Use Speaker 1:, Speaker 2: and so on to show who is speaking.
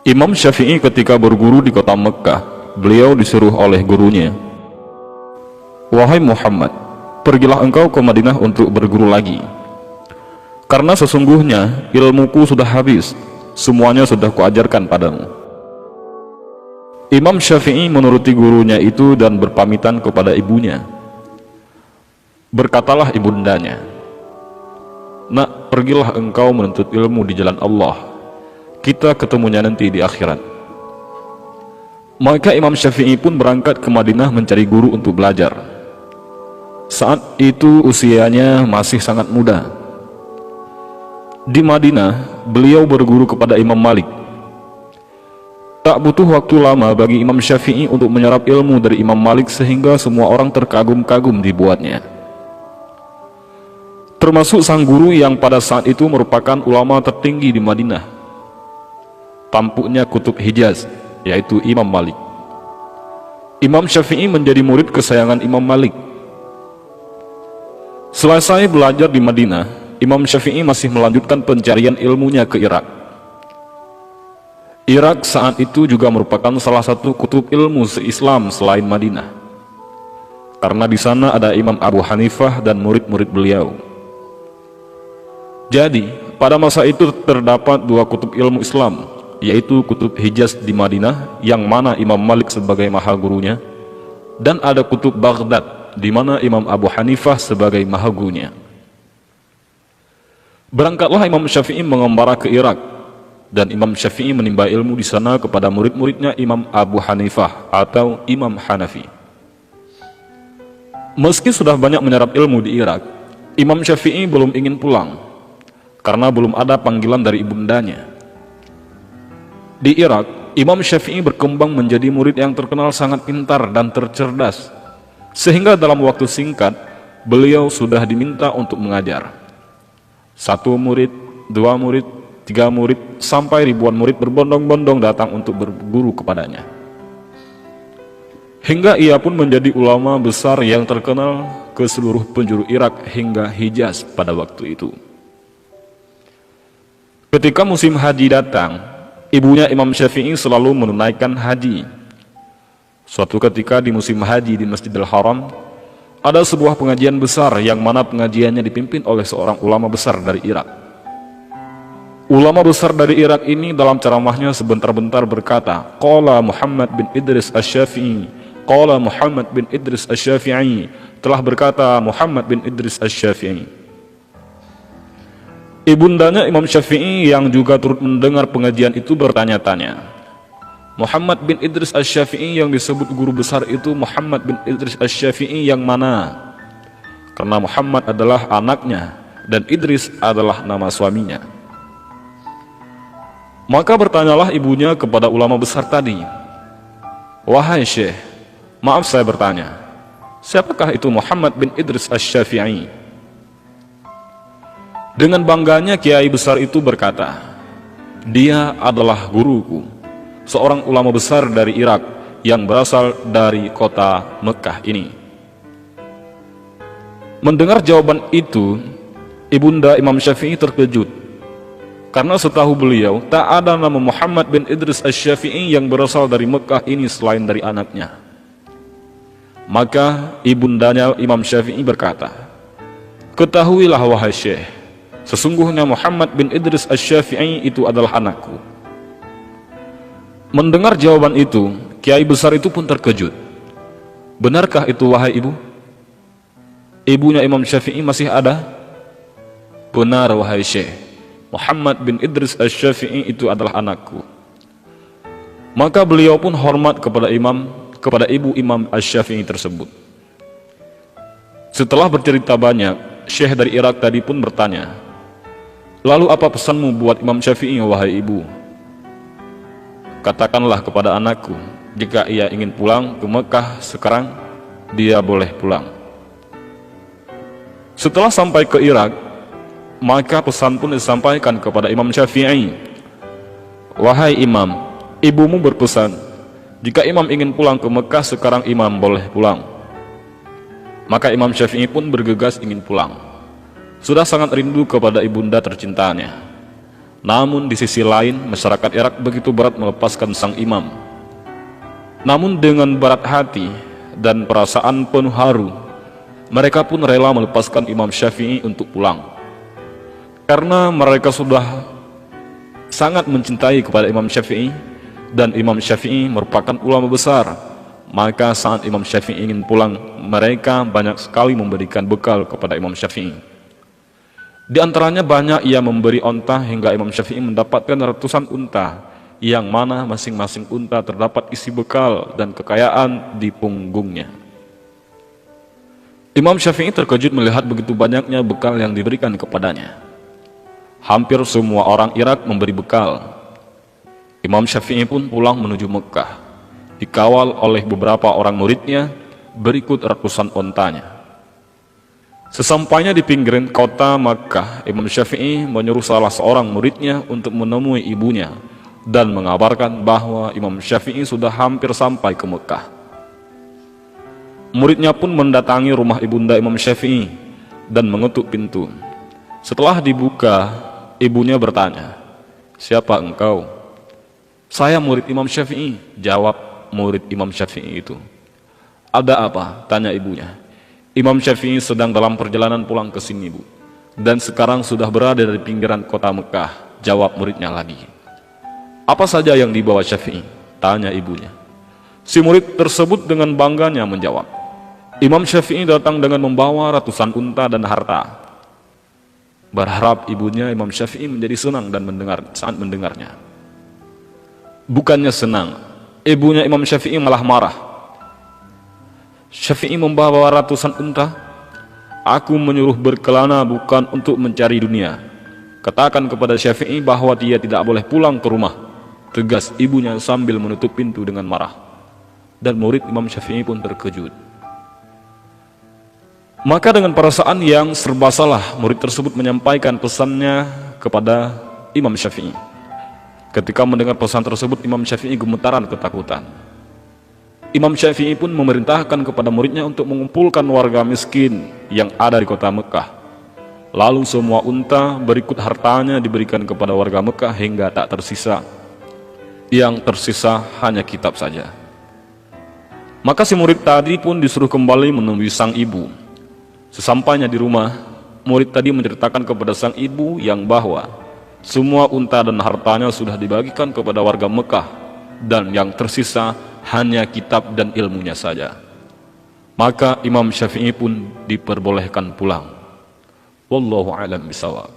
Speaker 1: Imam Syafi'i ketika berguru di kota Mekkah, beliau disuruh oleh gurunya, "Wahai Muhammad, pergilah engkau ke Madinah untuk berguru lagi. Karena sesungguhnya ilmuku sudah habis, semuanya sudah kuajarkan padamu." Imam Syafi'i menuruti gurunya itu dan berpamitan kepada ibunya. Berkatalah ibundanya, "Nak, pergilah engkau menuntut ilmu di jalan Allah. Kita ketemunya nanti di akhirat." Maka Imam Syafi'i pun berangkat ke Madinah mencari guru untuk belajar. Saat itu usianya masih sangat muda. Di Madinah, beliau berguru kepada Imam Malik. Tak butuh waktu lama bagi Imam Syafi'i untuk menyerap ilmu dari Imam Malik sehingga semua orang terkagum-kagum dibuatnya. Termasuk sang guru yang pada saat itu merupakan ulama tertinggi di Madinah, tampuknya kutub Hijaz, yaitu Imam Malik. Imam Syafi'i menjadi murid kesayangan Imam Malik. Selesai belajar di Madinah, Imam Syafi'i masih melanjutkan pencarian ilmunya ke Irak. Irak saat itu juga merupakan salah satu kutub ilmu se-Islam selain Madinah, karena di sana ada Imam Abu Hanifah dan murid-murid beliau. Jadi, pada masa itu terdapat dua kutub ilmu Islam, yaitu kutub Hijaz di Madinah, yang mana Imam Malik sebagai maha gurunya, dan ada kutub Baghdad, di mana Imam Abu Hanifah sebagai maha gurunya. Berangkatlah Imam Syafi'i mengembara ke Irak, dan Imam Syafi'i menimba ilmu di sana kepada murid-muridnya Imam Abu Hanifah atau Imam Hanafi. Meski sudah banyak menyerap ilmu di Irak, Imam Syafi'i belum ingin pulang, karena belum ada panggilan dari ibundanya. Di Irak, Imam Syafi'i berkembang menjadi murid yang terkenal sangat pintar dan tercerdas, sehingga dalam waktu singkat, beliau sudah diminta untuk mengajar. 1 murid, 2 murid, 3 murid, sampai ribuan murid berbondong-bondong datang untuk berguru kepadanya. Hingga ia pun menjadi ulama besar yang terkenal ke seluruh penjuru Irak hingga Hijaz pada waktu itu. Ketika musim haji datang, ibunya Imam Syafi'i selalu menunaikan haji. Suatu ketika di musim haji di Masjidil Haram, ada sebuah pengajian besar yang mana pengajiannya dipimpin oleh seorang ulama besar dari Irak. Ulama besar dari Irak ini dalam ceramahnya sebentar-bentar berkata, "Qala Muhammad bin Idris Asy-Syafi'i, qala Muhammad bin Idris Asy-Syafi'i," telah berkata Muhammad bin Idris Asy-Syafi'i. Ibundanya Imam Syafi'i yang juga turut mendengar pengajian itu bertanya-tanya, "Muhammad bin Idris Asy-Syafi'i yang disebut guru besar itu Muhammad bin Idris Asy-Syafi'i yang mana?" Karena Muhammad adalah anaknya dan Idris adalah nama suaminya. Maka bertanyalah ibunya kepada ulama besar tadi, "Wahai Syekh, maaf saya bertanya, siapakah itu Muhammad bin Idris Asy-Syafi'i?" Dengan bangganya kiai besar itu berkata, "Dia adalah guruku, seorang ulama besar dari Irak yang berasal dari kota Mekkah ini." Mendengar jawaban itu, ibunda Imam Syafi'i terkejut, karena setahu beliau tak ada nama Muhammad bin Idris Asy-Syafi'i yang berasal dari Mekkah ini selain dari anaknya. Maka ibundanya Imam Syafi'i berkata, "Ketahuilah wahai Syekh, sesungguhnya Muhammad bin Idris Asy-Syafi'i itu adalah anakku." Mendengar jawaban itu, kiai besar itu pun terkejut. "Benarkah itu wahai ibu? Ibunya Imam Syafi'i masih ada?" "Benar wahai Syekh, Muhammad bin Idris Asy-Syafi'i itu adalah anakku." Maka beliau pun hormat kepada ibu Imam Asy-Syafi'i tersebut. Setelah bercerita banyak, Syekh dari Irak tadi pun bertanya, "Lalu apa pesanmu buat Imam Syafi'i wahai ibu?" "Katakanlah kepada anakku, jika ia ingin pulang ke Mekah sekarang, dia boleh pulang." Setelah sampai ke Irak, maka pesan pun disampaikan kepada Imam Syafi'i, "Wahai Imam, ibumu berpesan, jika Imam ingin pulang ke Mekah sekarang, Imam boleh pulang." Maka Imam Syafi'i pun bergegas ingin pulang. Sudah sangat rindu kepada ibunda tercintanya. Namun di sisi lain, masyarakat Irak begitu berat melepaskan sang imam. Namun dengan berat hati dan perasaan penuh haru, mereka pun rela melepaskan Imam Syafi'i untuk pulang. Karena mereka sudah sangat mencintai kepada Imam Syafi'i, dan Imam Syafi'i merupakan ulama besar, maka saat Imam Syafi'i ingin pulang, mereka banyak sekali memberikan bekal kepada Imam Syafi'i. Di antaranya banyak ia memberi onta hingga Imam Syafi'i mendapatkan ratusan unta, yang mana masing-masing unta terdapat isi bekal dan kekayaan di punggungnya. Imam Syafi'i terkejut melihat begitu banyaknya bekal yang diberikan kepadanya. Hampir semua orang Irak memberi bekal. Imam Syafi'i pun pulang menuju Mekah, dikawal oleh beberapa orang muridnya berikut ratusan ontanya. Sesampainya di pinggiran kota Mekah, Imam Syafi'i menyuruh salah seorang muridnya untuk menemui ibunya dan mengabarkan bahwa Imam Syafi'i sudah hampir sampai ke Mekah. Muridnya pun mendatangi rumah ibunda Imam Syafi'i dan mengetuk pintu. Setelah dibuka, ibunya bertanya, "Siapa engkau?" "Saya murid Imam Syafi'i," jawab murid Imam Syafi'i itu. "Ada apa?" tanya ibunya. "Imam Syafi'i sedang dalam perjalanan pulang ke sini, Bu, dan sekarang sudah berada di pinggiran kota Mekah," jawab muridnya lagi. "Apa saja yang dibawa Syafi'i?" tanya ibunya. Si murid tersebut dengan bangganya menjawab, "Imam Syafi'i datang dengan membawa ratusan unta dan harta." Berharap ibunya Imam Syafi'i menjadi senang dan saat mendengarnya. Bukannya senang, ibunya Imam Syafi'i malah marah. "Syafi'i membawa ratusan unta? Aku menyuruh berkelana bukan untuk mencari dunia. Katakan kepada Syafi'i bahwa dia tidak boleh pulang ke rumah," tegas ibunya sambil menutup pintu dengan marah. Dan murid Imam Syafi'i pun terkejut. Maka dengan perasaan yang serba salah, murid tersebut menyampaikan pesannya kepada Imam Syafi'i. Ketika mendengar pesan tersebut, Imam Syafi'i gemetaran ketakutan. Imam Syafi'i pun memerintahkan kepada muridnya untuk mengumpulkan warga miskin yang ada di kota Mekah. Lalu semua unta berikut hartanya diberikan kepada warga Mekah hingga tak tersisa. Yang tersisa hanya kitab saja. Maka si murid tadi pun disuruh kembali menemui sang ibu. Sesampainya di rumah, murid tadi menceritakan kepada sang ibu yang bahwa semua unta dan hartanya sudah dibagikan kepada warga Mekah, dan yang tersisa hanya kitab dan ilmunya saja. Maka Imam Syafi'i pun diperbolehkan pulang. Wallahu a'lam bishawab.